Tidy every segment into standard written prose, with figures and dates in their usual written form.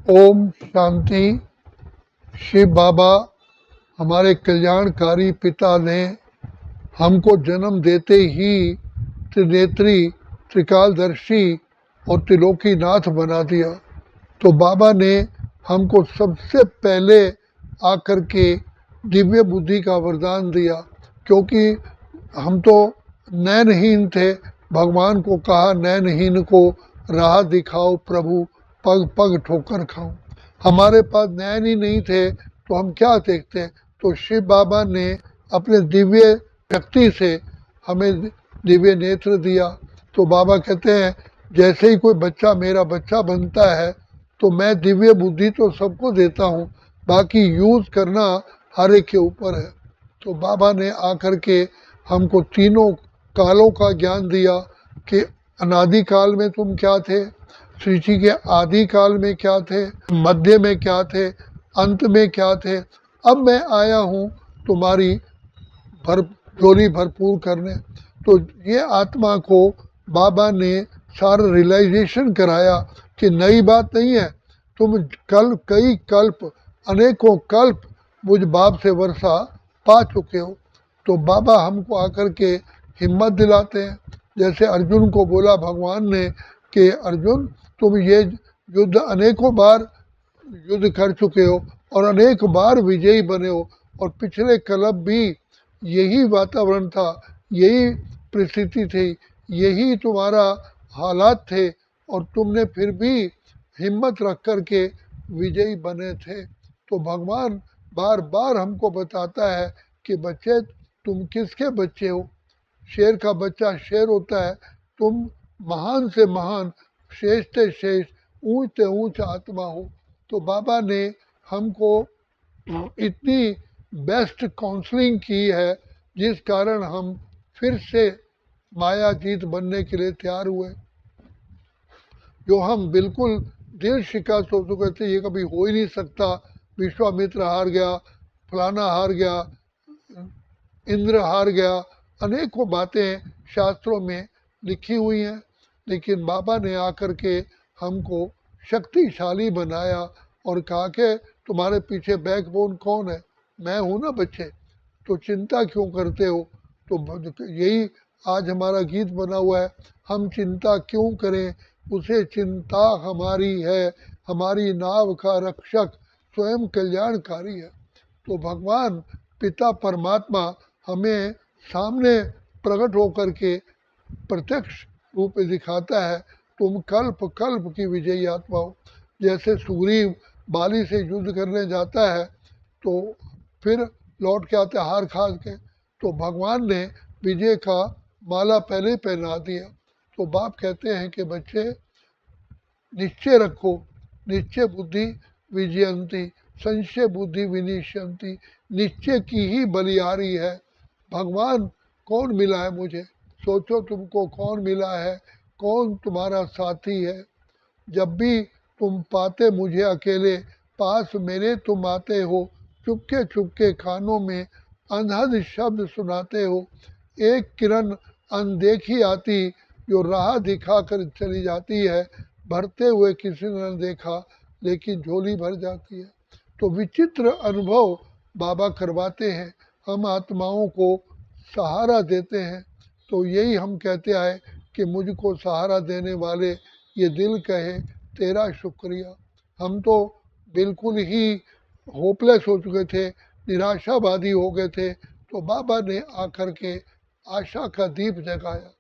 ओम शांति। शिव बाबा हमारे कल्याणकारी पिता ने हमको जन्म देते ही त्रिनेत्री, त्रिकालदर्शी और त्रिलोकीनाथ बना दिया। तो बाबा ने हमको सबसे पहले आकर के दिव्य बुद्धि का वरदान दिया, क्योंकि हम तो नयनहीन थे। भगवान को कहा, नयनहीन को राह दिखाओ प्रभु, पग पग ठोकर खाऊं। हमारे पास नयन ही नहीं थे तो हम क्या देखते। तो शिव बाबा ने अपने दिव्य शक्ति से हमें दिव्य नेत्र दिया। तो बाबा कहते हैं, जैसे ही कोई बच्चा मेरा बच्चा बनता है तो मैं दिव्य बुद्धि तो सबको देता हूँ, बाकी यूज करना हर एक के ऊपर है। तो बाबा ने आकर के हमको तीनों कालों का ज्ञान दिया कि अनादि काल में तुम क्या थे, सृष्टि के आदि काल में क्या थे, मध्य में क्या थे, अंत में क्या थे। अब मैं आया हूँ तुम्हारी झोली भरपूर करने। तो ये आत्मा को बाबा ने सारा रियलाइजेशन कराया कि नई बात नहीं है, तुम कई कल्प, अनेकों कल्प मुझ बाप से वर्षा पा चुके हो। तो बाबा हमको आकर के हिम्मत दिलाते हैं। जैसे अर्जुन को बोला भगवान ने कि अर्जुन, तुम ये युद्ध अनेकों बार युद्ध कर चुके हो और अनेक बार विजयी बने हो, और पिछले कल्प भी यही वातावरण था, यही परिस्थिति थी, यही तुम्हारा हालात थे, और तुमने फिर भी हिम्मत रख कर के विजयी बने थे। तो भगवान बार बार हमको बताता है कि बच्चे, तुम किसके बच्चे हो। शेर का बच्चा शेर होता है, तुम महान से महान, श्रेष्ठ से श्रेष्ठ, ऊंच से ऊंच आत्मा हो। तो बाबा ने हमको इतनी बेस्ट काउंसलिंग की है, जिस कारण हम फिर से मायाजीत बनने के लिए तैयार हुए। जो हम बिल्कुल दिल शिकस्त हो चुके थे, ये कभी हो ही नहीं सकता, विश्वामित्र हार गया, फलाना हार गया, इंद्र हार गया, अनेकों बातें शास्त्रों में लिखी हुई हैं। लेकिन बाबा ने आकर के हमको शक्तिशाली बनाया और कहा कि तुम्हारे पीछे बैकबोन कौन है, मैं हूँ ना बच्चे, तो चिंता क्यों करते हो। तो यही आज हमारा गीत बना हुआ है, हम चिंता क्यों करें, उसे चिंता हमारी है, हमारी नाव का रक्षक स्वयं कल्याणकारी है। तो भगवान पिता परमात्मा हमें सामने प्रकट होकर के प्रत्यक्ष रूप में दिखाता है, तुम कल्प कल्प की विजयी आत्मा हो। जैसे सुग्रीव बाली से युद्ध करने जाता है तो फिर लौट के आते हार खा के, तो भगवान ने विजय का माला पहले पहना दिया। तो बाप कहते हैं कि बच्चे निश्चय रखो, निश्चय बुद्धि विजयंती, संशय बुद्धि विनिश्यंती। निश्चय की ही बलिहारी है। भगवान कौन मिला है मुझे, सोचो तुमको कौन मिला है, कौन तुम्हारा साथी है। जब भी तुम पाते मुझे अकेले, पास मेरे तुम आते हो, चुपके चुपके कानों में अनहद शब्द सुनाते हो। एक किरण अनदेखी आती, जो राह दिखा कर चली जाती है, भरते हुए किसी ने न देखा लेकिन झोली भर जाती है। तो विचित्र अनुभव बाबा करवाते हैं, हम आत्माओं को सहारा देते हैं। तो यही हम कहते आए कि मुझको सहारा देने वाले ये दिल कहे तेरा शुक्रिया। हम तो बिल्कुल ही होपलेस हो चुके थे, निराशावादी हो गए थे, तो बाबा ने आकर के आशा का दीप जगाया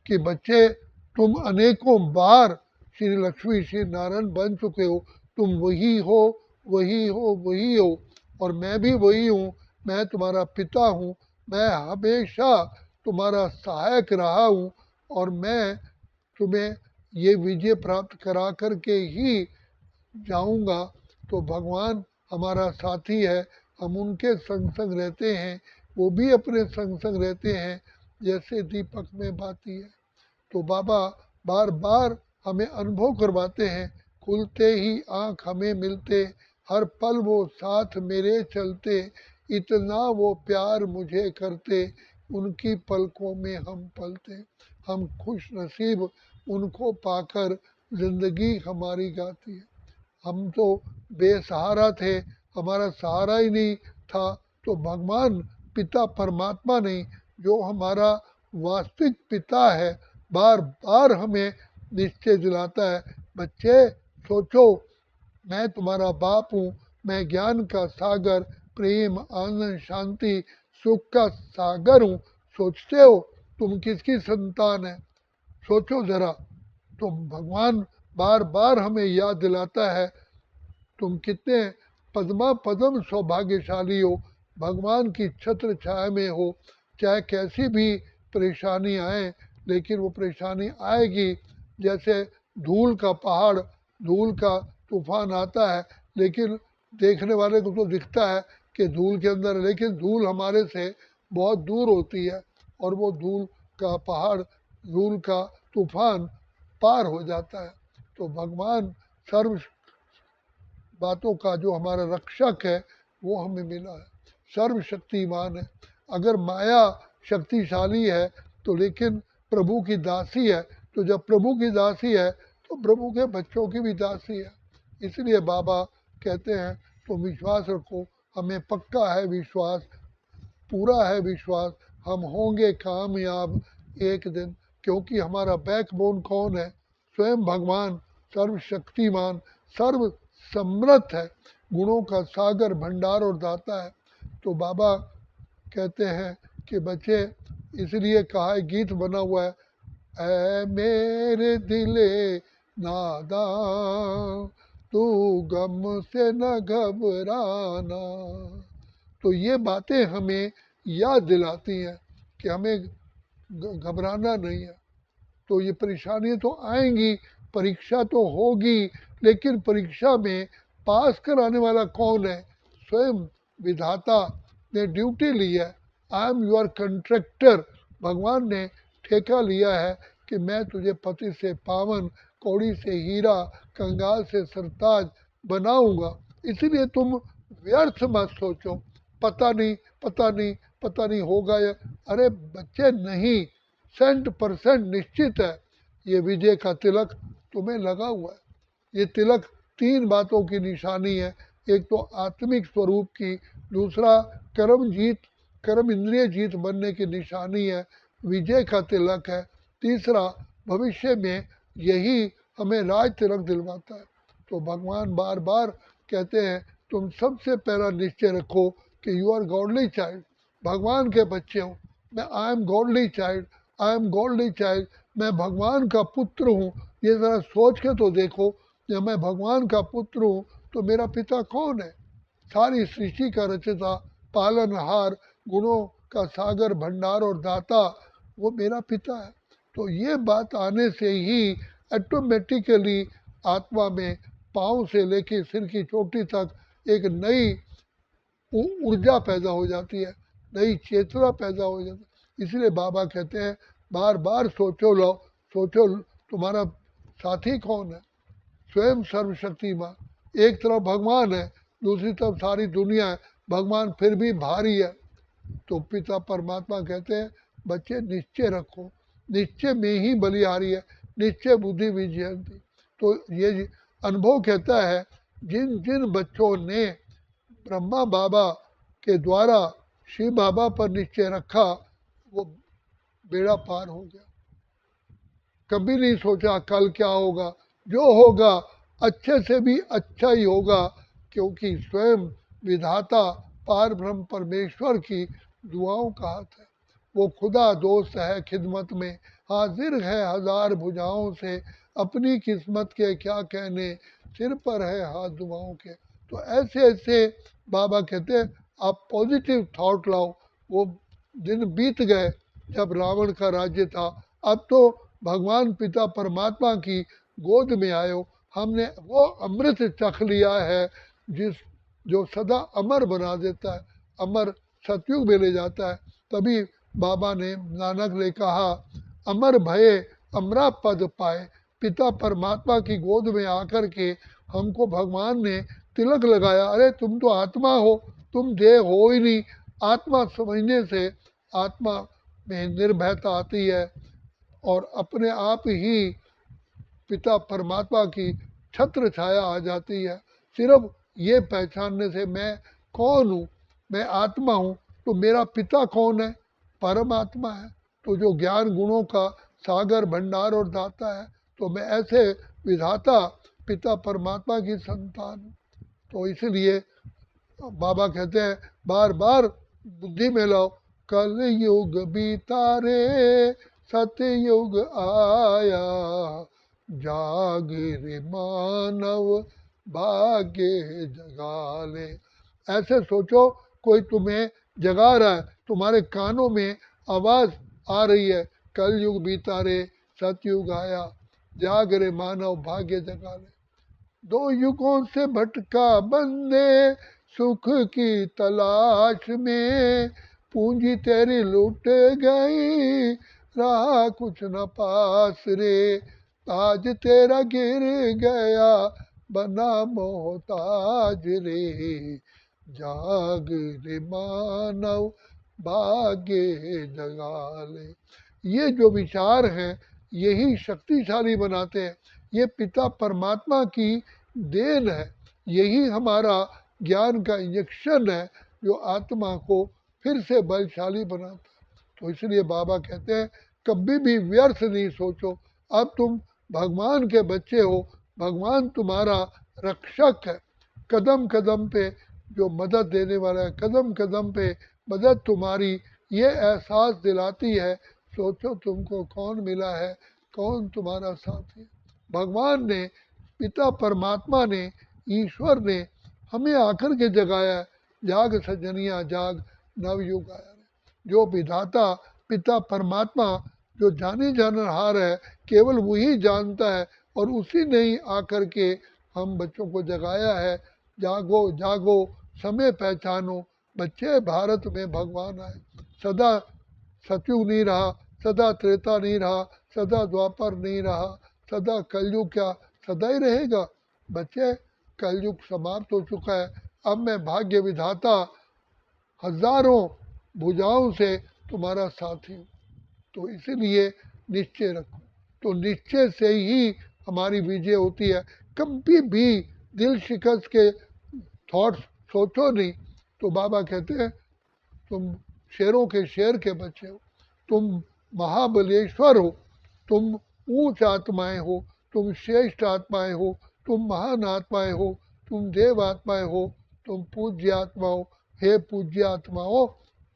कि बच्चे, तुम अनेकों बार श्री लक्ष्मी श्री नारायण बन चुके हो, तुम वही हो, वही हो, वही हो, और मैं भी वही हूँ। मैं तुम्हारा पिता हूँ, मैं हमेशा तुम्हारा सहायक रहा हूँ, और मैं तुम्हें ये विजय प्राप्त करा कर के ही जाऊंगा। तो भगवान हमारा साथी है, हम उनके संग संग रहते हैं, वो भी अपने संग संग रहते हैं, जैसे दीपक में बाती है। तो बाबा बार बार हमें अनुभव करवाते हैं, खुलते ही आँख हमें मिलते, हर पल वो साथ मेरे चलते, इतना वो प्यार मुझे करते, उनकी पलकों में हम पलते। हम खुश नसीब उनको पाकर, जिंदगी हमारी गाती है। हम तो बेसहारा थे, हमारा सहारा ही नहीं था। तो भगवान पिता परमात्मा नहीं, जो हमारा वास्तविक पिता है, बार बार हमें निश्चय दिलाता है, बच्चे सोचो, मैं तुम्हारा बाप हूँ, मैं ज्ञान का सागर, प्रेम आनंद शांति सुख का सागर हूँ। सोचते हो तुम किसकी संतान है? सोचो जरा। तो भगवान बार बार हमें याद दिलाता है, तुम कितने पद्मा पद्म सौभाग्यशाली हो, भगवान की छत्र छाया में हो। चाहे कैसी भी परेशानी आए, लेकिन वो परेशानी आएगी। जैसे धूल का पहाड़, धूल का तूफान आता है, लेकिन देखने वाले को तो दिखता है कि धूल के अंदर है, लेकिन धूल हमारे से बहुत दूर होती है, और वो धूल का पहाड़, धूल का तूफान पार हो जाता है। तो भगवान सर्व बातों का जो हमारा रक्षक है, वो हमें मिला है, सर्वशक्तिमान है। अगर माया शक्तिशाली है तो लेकिन प्रभु की दासी है, तो जब प्रभु की दासी है तो प्रभु के बच्चों की भी दासी है। इसलिए बाबा कहते हैं तो विश्वास रखो, हमें पक्का है विश्वास, पूरा है विश्वास, हम होंगे कामयाब एक दिन। क्योंकि हमारा बैकबोन कौन है? स्वयं भगवान सर्वशक्तिमान, सर्व समृद्ध है, गुणों का सागर, भंडार और दाता है। तो बाबा कहते हैं कि बच्चे, इसलिए कहा है, गीत बना हुआ है, ऐ मेरे दिले नादान तू गम से न घबराना। तो ये बातें हमें याद दिलाती हैं कि हमें घबराना नहीं है। तो ये परेशानियाँ तो आएंगी, परीक्षा तो होगी, लेकिन परीक्षा में पास कराने वाला कौन है? स्वयं विधाता ने ड्यूटी ली है। आई एम योर कंट्रैक्टर, भगवान ने ठेका लिया है कि मैं तुझे पति से पावन, कौड़ी से हीरा, कंगाल से सरताज बनाऊंगा। इसलिए तुम व्यर्थ मत सोचो, पता नहीं पता नहीं पता नहीं होगा या, अरे बच्चे नहीं, 100% निश्चित है। ये विजय का तिलक तुम्हें लगा हुआ है। ये तिलक 3 बातों की निशानी है, एक तो आत्मिक स्वरूप की, दूसरा कर्म जीत, कर्म इंद्रिय जीत बनने की निशानी है, विजय का तिलक है, तीसरा भविष्य में यही हमें राज तिलक दिलवाता है। तो भगवान बार बार कहते हैं तुम सबसे पहला निश्चय रखो कि यू आर गॉडली चाइल्ड, भगवान के बच्चे हो। मैं I am godly child, I am godly child, मैं भगवान का पुत्र हूँ। ये ज़रा सोच के तो देखो, जब मैं भगवान का पुत्र हूँ तो मेरा पिता कौन है? सारी सृष्टि का रचता, पालनहार, गुणों का सागर, भंडार और दाता, वो मेरा पिता है। तो ये बात आने से ही ऑटोमेटिकली आत्मा में पाँव से लेके सिर की चोटी तक एक नई ऊर्जा पैदा हो जाती है, नई चेतना पैदा हो जाती है। इसलिए बाबा कहते हैं बार बार सोचो लो, सोचो तुम्हारा साथी कौन है? स्वयं सर्वशक्तिमान। एक तरफ भगवान है, दूसरी तरफ सारी दुनिया है, भगवान फिर भी भारी है। तो पिता परमात्मा कहते हैं बच्चे निश्चय रखो, निश्चय में ही बलिहारी है, निश्चय बुद्धि विजयंती। तो ये अनुभव कहता है, जिन जिन बच्चों ने ब्रह्मा बाबा के द्वारा शिव बाबा पर निश्चय रखा, वो बेड़ा पार हो गया। कभी नहीं सोचा कल क्या होगा, जो होगा अच्छे से भी अच्छा ही होगा, क्योंकि स्वयं विधाता पार ब्रह्म परमेश्वर की दुआओं का हाथ है। वो खुदा दोस्त है खिदमत में, हाजिर है हजार भुजाओं से, अपनी किस्मत के क्या कहने, सिर पर है हाथ दुआओं के। तो ऐसे ऐसे बाबा कहते हैं आप पॉजिटिव थॉट लाओ। वो दिन बीत गए जब रावण का राज्य था, अब तो भगवान पिता परमात्मा की गोद में आए हो, हमने वो अमृत चख लिया है जिस जो सदा अमर बना देता है, अमर सतयुग में ले जाता है। तभी बाबा ने, नानक ने कहा, अमर भये अमरा पद पाए। पिता परमात्मा की गोद में आकर के हमको भगवान ने तिलक लगाया। अरे तुम तो आत्मा हो, तुम देह हो ही नहीं। आत्मा समझने से आत्मा में निर्भयता आती है और अपने आप ही पिता परमात्मा की छत्र छाया आ जाती है। सिर्फ ये पहचानने से मैं कौन हूँ, मैं आत्मा हूँ, तो मेरा पिता कौन है, परमात्मा है। तो जो ज्ञान गुणों का सागर भंडार और दाता है, तो मैं ऐसे विधाता पिता परमात्मा की संतान हूँ। तो इसलिए बाबा कहते हैं बार बार बुद्धि में लाओ, कल युग बीता रे सतयुग आया, जाग रे मानव भाग्य जगा ले। ऐसे सोचो कोई तुम्हें जगा रहा है, तुम्हारे कानों में आवाज आ रही है, कल युग बीता रे सतयुग आया, जाग रे मानव भाग्य जगा ले। दो युगों से भटका बंदे सुख की तलाश में, पूंजी तेरी लूट गई रहा कुछ न पास रे, ताज तेरा गिर गया बना मोहताज रे, जाग रे मानव भाग्य जगा ले। ये जो विचार हैं यही शक्तिशाली बनाते हैं। ये पिता परमात्मा की देन है, यही हमारा ज्ञान का इंजेक्शन है जो आत्मा को फिर से बलशाली बनाता है। तो इसलिए बाबा कहते हैं कभी भी व्यर्थ नहीं सोचो। अब तुम भगवान के बच्चे हो, भगवान तुम्हारा रक्षक है, कदम कदम पे जो मदद देने वाला है, कदम कदम पे मदद तुम्हारी ये एहसास दिलाती है। सोचो तुमको कौन मिला है, कौन तुम्हारा साथी है। भगवान ने, पिता परमात्मा ने, ईश्वर ने हमें आकर के जगाया, जाग सजनिया जाग नवयुग आया। जो विधाता पिता परमात्मा जो जाने जानहार है, केवल वही जानता है, और उसी ने ही आकर के हम बच्चों को जगाया है। जागो जागो समय पहचानो, बच्चे भारत में भगवान आए। सदा सतयुग नहीं रहा, सदा त्रेता नहीं रहा, सदा द्वापर नहीं रहा, सदा कलयुग क्या सदा ही रहेगा। बच्चे कलयुग समाप्त हो चुका है, अब मैं भाग्य विधाता हजारों भुजाओं से तुम्हारा साथी हूँ। तो इसीलिए निश्चय रखो। तो निश्चय से ही हमारी विजय होती है। कभी भी दिल शिकस्त के थॉट्स सोचो नहीं। तो बाबा कहते हैं तुम शेरों के शेर के बच्चे हो, तुम महाबलेश्वर हो, तुम ऊंच आत्माएं हो, तुम श्रेष्ठ आत्माएं हो, तुम महान आत्माएं हो, तुम देव आत्माएं हो, तुम पूज्य आत्मा हो। हे पूज्य आत्माओं,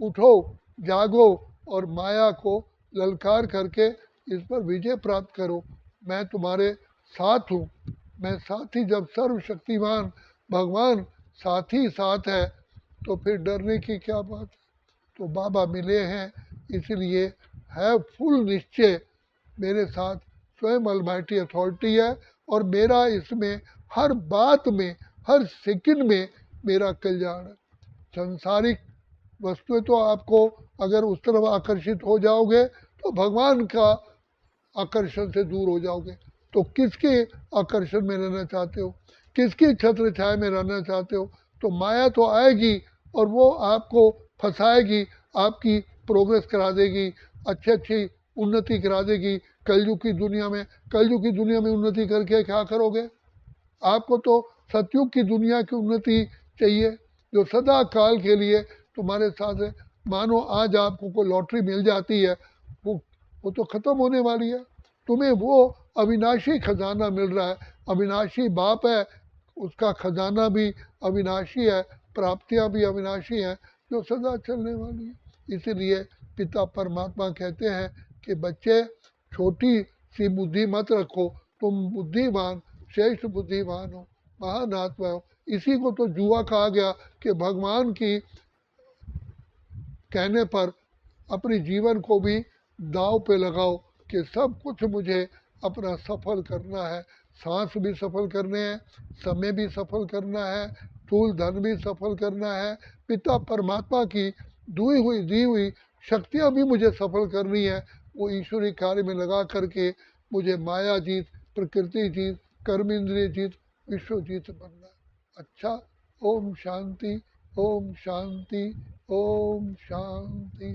उठो जागो और माया को ललकार करके इस पर विजय प्राप्त करो। मैं तुम्हारे साथ हूँ। मैं साथी, जब सर्वशक्तिमान भगवान साथी साथ है तो फिर डरने की क्या बात है। तो बाबा मिले हैं, इसलिए है फुल निश्चय मेरे साथ स्वयं अलमाइटी अथॉरिटी है, और मेरा इसमें हर बात में, हर सेकंड में मेरा कल्याण है। संसारिक वस्तुएं तो आपको, अगर उस तरफ आकर्षित हो जाओगे तो भगवान का आकर्षण से दूर हो जाओगे। तो किसके आकर्षण में रहना चाहते हो, किसकी छत्र छाया में रहना चाहते हो। तो माया तो आएगी और वो आपको फंसाएगी, आपकी प्रोग्रेस करा देगी, अच्छी अच्छी उन्नति करा देगी। कलयुग की दुनिया में, कलयुग की दुनिया में उन्नति करके क्या करोगे। आपको तो सतयुग की दुनिया की उन्नति चाहिए जो सदा काल के लिए तुम्हारे साथ है। मानो आज आपको कोई लॉटरी मिल जाती है, वो तो खत्म होने वाली है। तुम्हें वो अविनाशी खजाना मिल रहा है, अविनाशी बाप है, उसका खजाना भी अविनाशी है, प्राप्तियां भी अविनाशी हैं जो सदा चलने वाली है। इसीलिए पिता परमात्मा कहते हैं कि बच्चे छोटी सी बुद्धि मत रखो, तुम बुद्धिमान, श्रेष्ठ बुद्धिमान हो, महान आत्मा हो। इसी को तो जुआ कहा गया कि भगवान की कहने पर अपने जीवन को भी दांव पे लगाओ कि सब कुछ मुझे अपना सफल करना है। सांस भी सफल करने हैं, समय भी सफल करना है, स्थूल धन भी सफल करना है, पिता परमात्मा की दी हुई शक्तियाँ भी मुझे सफल करनी है। वो ईश्वरीय कार्य में लगा करके मुझे माया जीत, प्रकृति जीत, कर्म इंद्रिय जीत, विश्व जीत बनना है। अच्छा, ओम शांति, ओम शांति, ओम शांति।